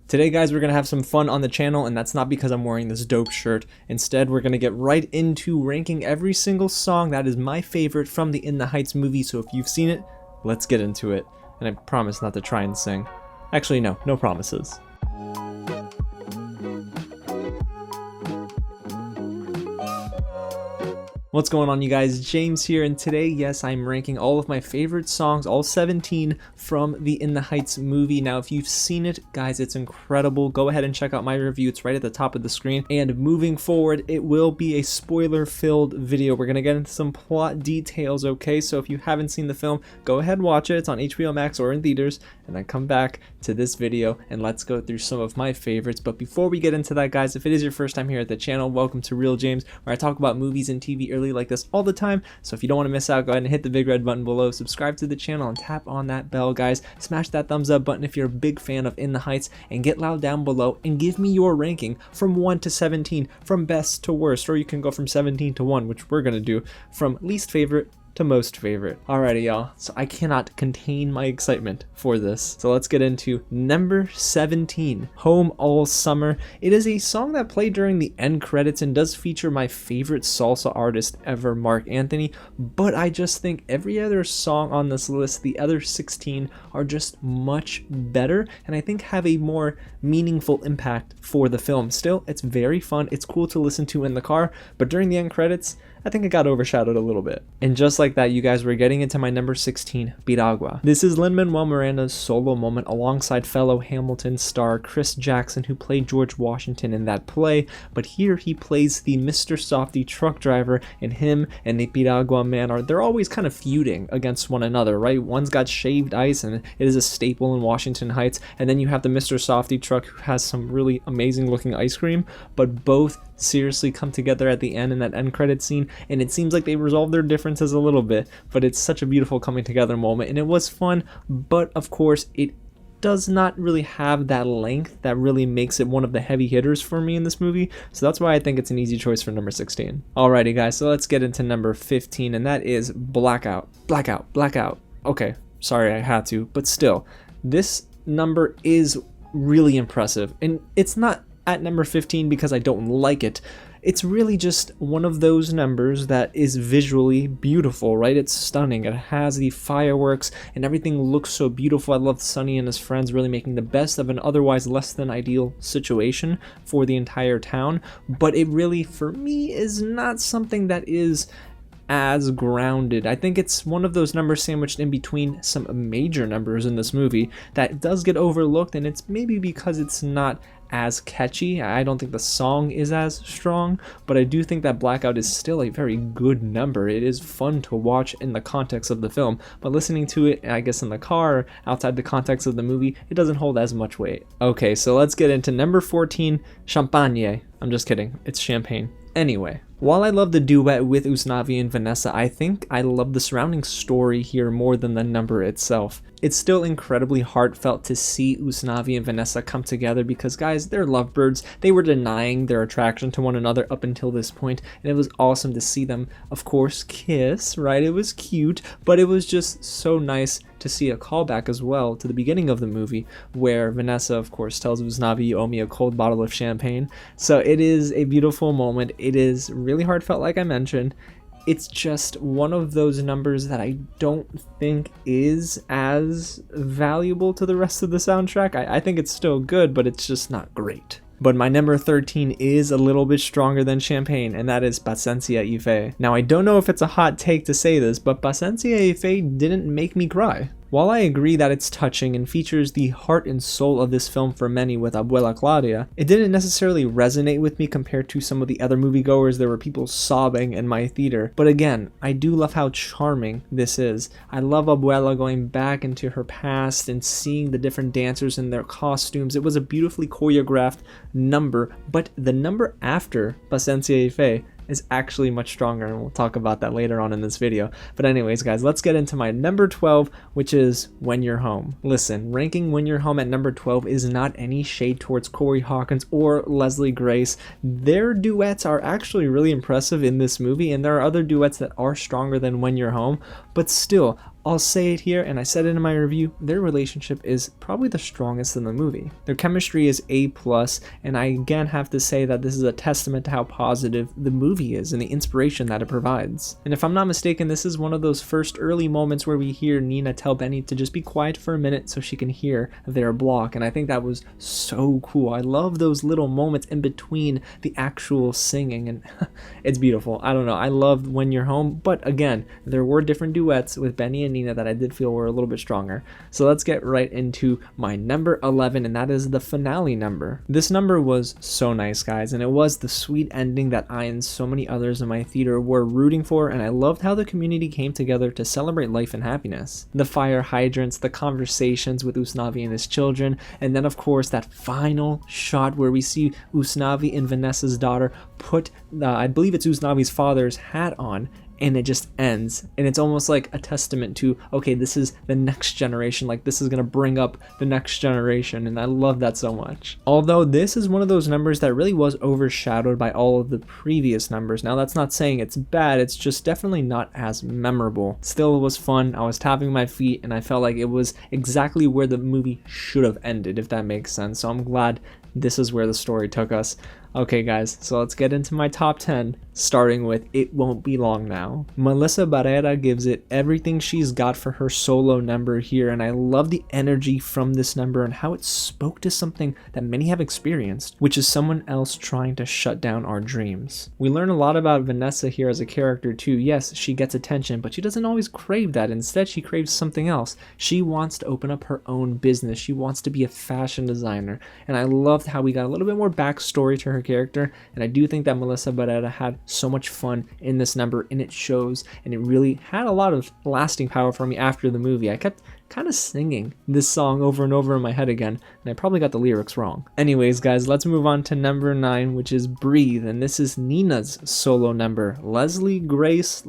Today, guys, we're going to have some fun on the channel, and that's not because I'm wearing this dope shirt. Instead, we're going to get right into ranking every single song that is my favorite from the In the Heights movie, so if you've seen it, let's get into it. And I promise not to try and sing. Actually, no promises. What's going on, you guys? James here, and today, yes, I'm ranking all of my favorite songs, all 17 from the In the Heights movie. Now, if you've seen it, guys, it's incredible. Go ahead and check out my review. It's right at the top of the screen. And moving forward, it will be a spoiler-filled video. We're going to get into some plot details, okay? So if you haven't seen the film, go ahead and watch it. It's on HBO Max or in theaters, and then come back to this video, and let's go through some of my favorites. But before we get into that, guys, if it is your first time here at the channel, welcome to Real James, where I talk about movies and TV early like this all the time. So if you don't want to miss out, go ahead and hit the big red button below, subscribe to the channel, and tap on that bell, guys. Smash that thumbs up button if you're a big fan of In the Heights, and get loud down below and give me your ranking from 1 to 17, from best to worst, or you can go from 17 to 1, which we're gonna do, from least favorite to most favorite. Alrighty, y'all, so I cannot contain my excitement for this. So let's get into number 17, Home All Summer. It is a song that played during the end credits and does feature my favorite salsa artist ever, Mark Anthony, but I just think every other song on this list, the other 16, are just much better, and I think have a more meaningful impact for the film. Still, it's very fun, it's cool to listen to in the car, but during the end credits, I think it got overshadowed a little bit. And just like that, you guys, we're getting into my number 16, Piragua. This is Lin-Manuel Miranda's solo moment alongside fellow Hamilton star Chris Jackson, who played George Washington in that play, but here he plays the Mr. Softy truck driver, and him and the Piragua man they're always kind of feuding against one another, right? One's got shaved ice, and it is a staple in Washington Heights, and then you have the Mr. Softy truck, who has some really amazing looking ice cream, but both seriously come together at the end in that end credit scene, and it seems like they resolved their differences a little bit, but it's such a beautiful coming together moment, and it was fun, but of course it does not really have that length that really makes it one of the heavy hitters for me in this movie, so that's why I think it's an easy choice for number 16. Alrighty, guys, so let's get into number 15, and that is Blackout. Blackout. Okay, sorry I had to, but still, this number is really impressive, and it's not at number 15 because I don't like it. It's really just one of those numbers that is visually beautiful, right? It's stunning. It has the fireworks and everything looks so beautiful. I love Sonny and his friends really making the best of an otherwise less than ideal situation for the entire town, but it really, for me, is not something that is as grounded. I think it's one of those numbers sandwiched in between some major numbers in this movie that does get overlooked, and it's maybe because it's not as catchy. I don't think the song is as strong, but I do think that Blackout is still a very good number. It is fun to watch in the context of the film, but listening to it, I guess in the car, outside the context of the movie, it doesn't hold as much weight. Okay, so let's get into number 14, Champagne. I'm just kidding, it's champagne. Anyway, while I love the duet with Usnavi and Vanessa, I think I love the surrounding story here more than the number itself. It's still incredibly heartfelt to see Usnavi and Vanessa come together because, guys, they're lovebirds. They were denying their attraction to one another up until this point, and it was awesome to see them, of course, kiss, right? It was cute, but it was just so nice to see a callback as well to the beginning of the movie, where Vanessa, of course, tells Usnavi, "You owe me a cold bottle of champagne." So it is a beautiful moment. It is really heartfelt, like I mentioned. It's just one of those numbers that I don't think is as valuable to the rest of the soundtrack. I think it's still good, but it's just not great. But my number 13 is a little bit stronger than Champagne, and that is Paciencia y Fe. Now, I don't know if it's a hot take to say this, but Paciencia y Fe didn't make me cry. While I agree that it's touching and features the heart and soul of this film for many with Abuela Claudia, it didn't necessarily resonate with me compared to some of the other moviegoers. There were people sobbing in my theater. But again, I do love how charming this is. I love Abuela going back into her past and seeing the different dancers in their costumes. It was a beautifully choreographed number, but the number after Paciencia y Fe is actually much stronger, and we'll talk about that later on in this video. But anyways, guys, let's get into my number 12, which is When You're Home. Listen, ranking When You're Home at number 12 is not any shade towards Corey Hawkins or Leslie Grace. Their duets are actually really impressive in this movie, and there are other duets that are stronger than When You're Home, but still, I'll say it here, and I said it in my review, their relationship is probably the strongest in the movie. Their chemistry is A+, and I again have to say that this is a testament to how positive the movie is and the inspiration that it provides. And if I'm not mistaken, this is one of those first early moments where we hear Nina tell Benny to just be quiet for a minute so she can hear their block, and I think that was so cool. I love those little moments in between the actual singing, and it's beautiful. I don't know, I loved When You're Home, but again, there were different duets with Benny and Nina that I did feel were a little bit stronger. So let's get right into my number 11, and that is the finale number. This number was so nice, guys, and it was the sweet ending that I and so many others in my theater were rooting for, and I loved how the community came together to celebrate life and happiness. The fire hydrants, the conversations with Usnavi and his children, and then of course that final shot where we see Usnavi and Vanessa's daughter put, I believe it's Usnavi's father's hat on, and it just ends, and it's almost like a testament to, okay, this is the next generation, like this is gonna bring up the next generation, and I love that so much. Although this is one of those numbers that really was overshadowed by all of the previous numbers. Now that's not saying it's bad, it's just definitely not as memorable. Still, it was fun, I was tapping my feet, and I felt like it was exactly where the movie should have ended, if that makes sense. So I'm glad this is where the story took us. Okay guys, so let's get into my top 10, starting with It Won't Be Long Now. Melissa Barrera gives it everything she's got for her solo number here, and I love the energy from this number and how it spoke to something that many have experienced, which is someone else trying to shut down our dreams. We learn a lot about Vanessa here as a character too. Yes, she gets attention, but she doesn't always crave that. Instead, she craves something else. She wants to open up her own business. She wants to be a fashion designer, and I loved how we got a little bit more backstory to her character, and I do think that Melissa Barrera had so much fun in this number, and it shows, and it really had a lot of lasting power for me after the movie. I kept kind of singing this song over and over in my head again, and I probably got the lyrics wrong. Anyways guys, let's move on to number 9, which is Breathe, and this is Nina's solo number. Leslie Grace.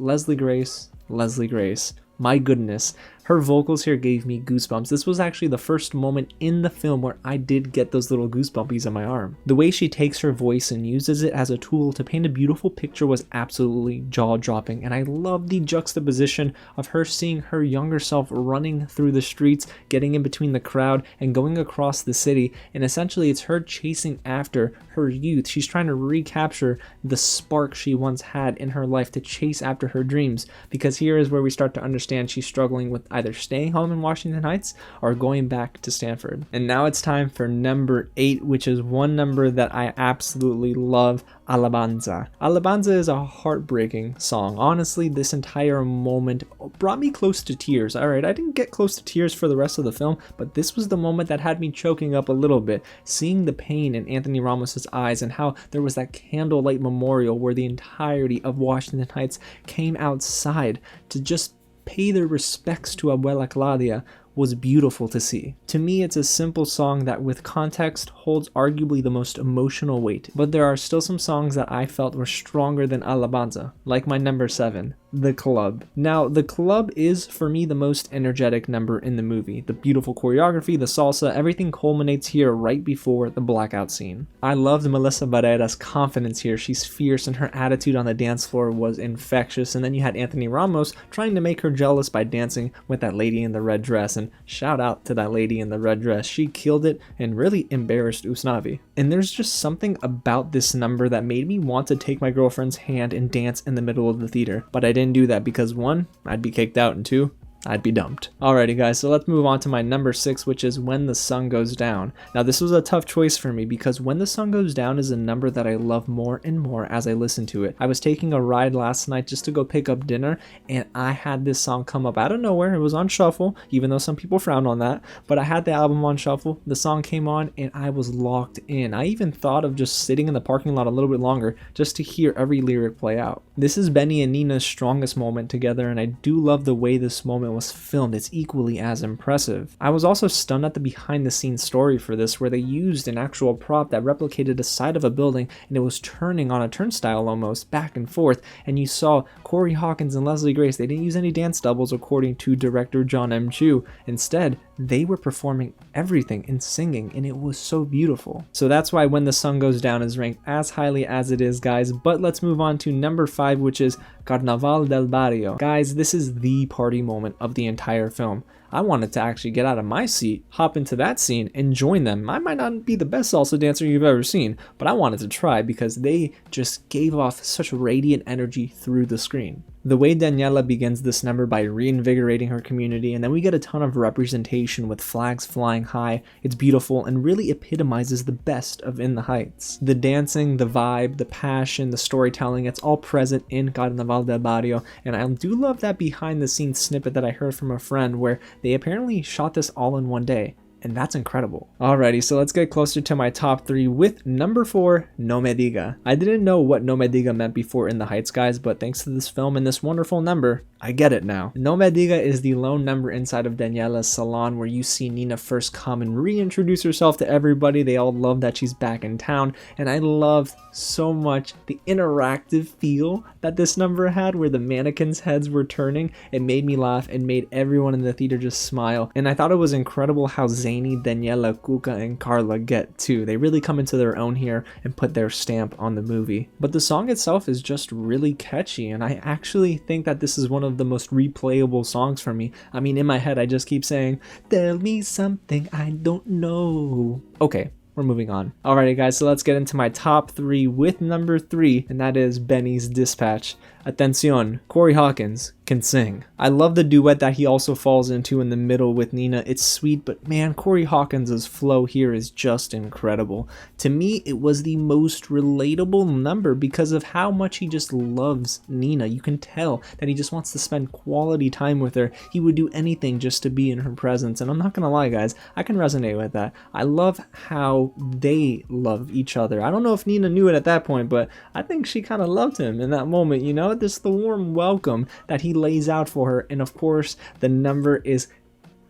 My goodness, her vocals here gave me goosebumps. This was actually the first moment in the film where I did get those little goosebumpies on my arm. The way she takes her voice and uses it as a tool to paint a beautiful picture was absolutely jaw-dropping, and I love the juxtaposition of her seeing her younger self running through the streets, getting in between the crowd, and going across the city, and essentially it's her chasing after her youth. She's trying to recapture the spark she once had in her life to chase after her dreams, because here is where we start to understand she's struggling with either staying home in Washington Heights or going back to Stanford. And now it's time for number 8, which is one number that I absolutely love, Alabanza. Alabanza is a heartbreaking song. Honestly, this entire moment brought me close to tears. Alright, I didn't get close to tears for the rest of the film, but this was the moment that had me choking up a little bit. Seeing the pain in Anthony Ramos's eyes and how there was that candlelight memorial where the entirety of Washington Heights came outside to just pay their respects to Abuela Claudia was beautiful to see. To me, it's a simple song that with context holds arguably the most emotional weight, but there are still some songs that I felt were stronger than Alabanza, like my number 7, The Club. Now, The Club is for me the most energetic number in the movie. The beautiful choreography, the salsa, everything culminates here right before the blackout scene. I loved Melissa Barrera's confidence here. She's fierce and her attitude on the dance floor was infectious, and then you had Anthony Ramos trying to make her jealous by dancing with that lady in the red dress, and shout out to that lady in the red dress. She killed it and really embarrassed Usnavi. And there's just something about this number that made me want to take my girlfriend's hand and dance in the middle of the theater, but I didn't do that because 1, I'd be kicked out, and 2, I'd be dumped. Alrighty guys, so let's move on to my number 6, which is When the Sun Goes Down. Now this was a tough choice for me because When the Sun Goes Down is a number that I love more and more as I listen to it. I was taking a ride last night just to go pick up dinner, and I had this song come up out of nowhere. It was on shuffle, even though some people frown on that, but I had the album on shuffle. The song came on and I was locked in. I even thought of just sitting in the parking lot a little bit longer just to hear every lyric play out. This is Benny and Nina's strongest moment together, and I do love the way this moment was filmed. It's equally as impressive. I was also stunned at the behind the scenes story for this, where they used an actual prop that replicated the side of a building, and it was turning on a turnstile almost back and forth, and you saw Corey Hawkins and Leslie Grace. They didn't use any dance doubles according to director John M. Chu. Instead, they were performing everything and singing, and it was so beautiful. So that's why When the Sun Goes Down is ranked as highly as it is, guys. But let's move on to number 5, which is Carnaval del Barrio. Guys, this is the party moment of the entire film. I wanted to actually get out of my seat, hop into that scene, and join them. I might not be the best salsa dancer you've ever seen, but I wanted to try because they just gave off such radiant energy through the screen. The way Daniela begins this number by reinvigorating her community, and then we get a ton of representation with flags flying high. It's beautiful and really epitomizes the best of In the Heights. The dancing, the vibe, the passion, the storytelling, it's all present in Carnaval del Barrio, and I do love that behind the scenes snippet that I heard from a friend where they apparently shot this all in one day. And that's incredible. Alrighty, so let's get closer to my top 3 with number 4, No Me Diga. I didn't know what No Me Diga meant before In the Heights, guys, but thanks to this film and this wonderful number, I get it now. No Me Diga is the lone number inside of Daniela's salon where you see Nina first come and reintroduce herself to everybody. They all love that she's back in town, and I loved so much the interactive feel that this number had where the mannequins' heads were turning. It made me laugh and made everyone in the theater just smile, and I thought it was incredible how zany Daniela, Cuca, and Carla get too. They really come into their own here and put their stamp on the movie. But the song itself is just really catchy, and I actually think that this is one of the most replayable songs for me. I mean, in my head I just keep saying, tell me something I don't know. Okay, we're moving on. Alrighty guys, so let's get into my top 3 with number 3, and that is Benny's Dispatch. Atención, Corey Hawkins can sing. I love the duet that he also falls into in the middle with Nina. It's sweet, but man, Corey Hawkins' flow here is just incredible. To me, it was the most relatable number because of how much he just loves Nina. You can tell that he just wants to spend quality time with her. He would do anything just to be in her presence, and I'm not gonna lie guys, I can resonate with that. I love how they love each other. I don't know if Nina knew it at that point, but I think she kind of loved him in that moment, you know? Just the warm welcome that he lays out for her, and of course the number is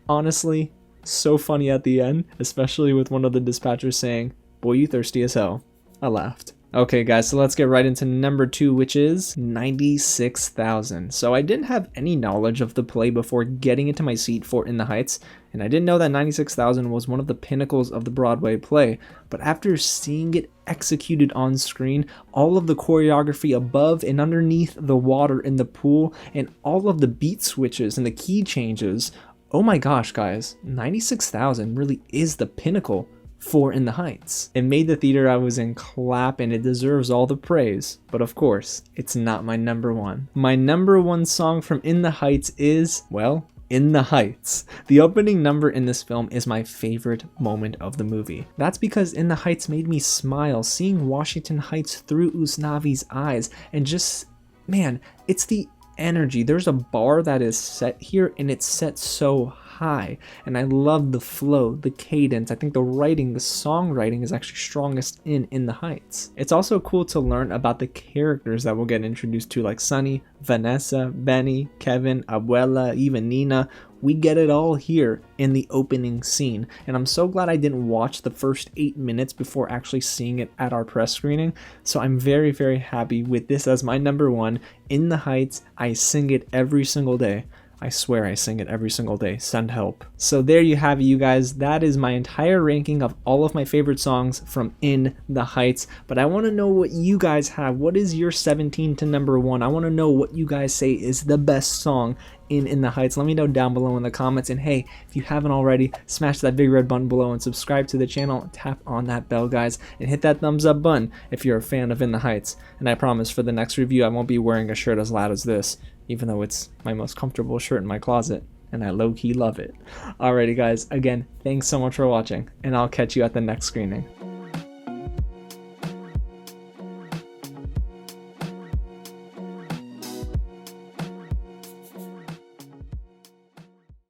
honestly so funny at the end, especially with one of the dispatchers saying, "Boy, you thirsty as hell." I laughed. Okay guys, so let's get right into number 2, which is 96,000. So I didn't have any knowledge of the play before getting into my seat for In the Heights, and I didn't know that 96,000 was one of the pinnacles of the Broadway play, but after seeing it executed on screen, all of the choreography above and underneath the water in the pool, and all of the beat switches and the key changes, oh my gosh guys, 96,000 really is the pinnacle for In the Heights. It made the theater I was in clap, and it deserves all the praise, but of course, it's not my number 1. My number 1 song from In the Heights is, well, In the Heights. The opening number in this film is my favorite moment of the movie. That's because In the Heights made me smile, seeing Washington Heights through Usnavi's eyes, and just, man, it's the energy. There's a bar that is set here, and it's set so high, and I love the flow, the cadence. I think the writing, the songwriting is actually strongest in the Heights. It's also cool to learn about the characters that we'll get introduced to, like Sunny, Vanessa, Benny, Kevin, Abuela, even Nina. We get it all here in the opening scene, and I'm so glad I didn't watch the first 8 minutes before actually seeing it at our press screening. So I'm very, very happy with this as my number 1. In the Heights, I sing it every single day. I swear I sing it every single day. Send help. So there you have it, you guys. That is my entire ranking of all of my favorite songs from In the Heights. But I want to know what you guys have. What is your 17 to number 1? I want to know what you guys say is the best song in the Heights. Let me know down below in the comments. And hey, if you haven't already, smash that big red button below and subscribe to the channel. Tap on that bell, guys, and hit that thumbs up button if you're a fan of In the Heights. And I promise for the next review, I won't be wearing a shirt as loud as this, even though it's my most comfortable shirt in my closet, and I low-key love it. Alrighty guys, again, thanks so much for watching, and I'll catch you at the next screening.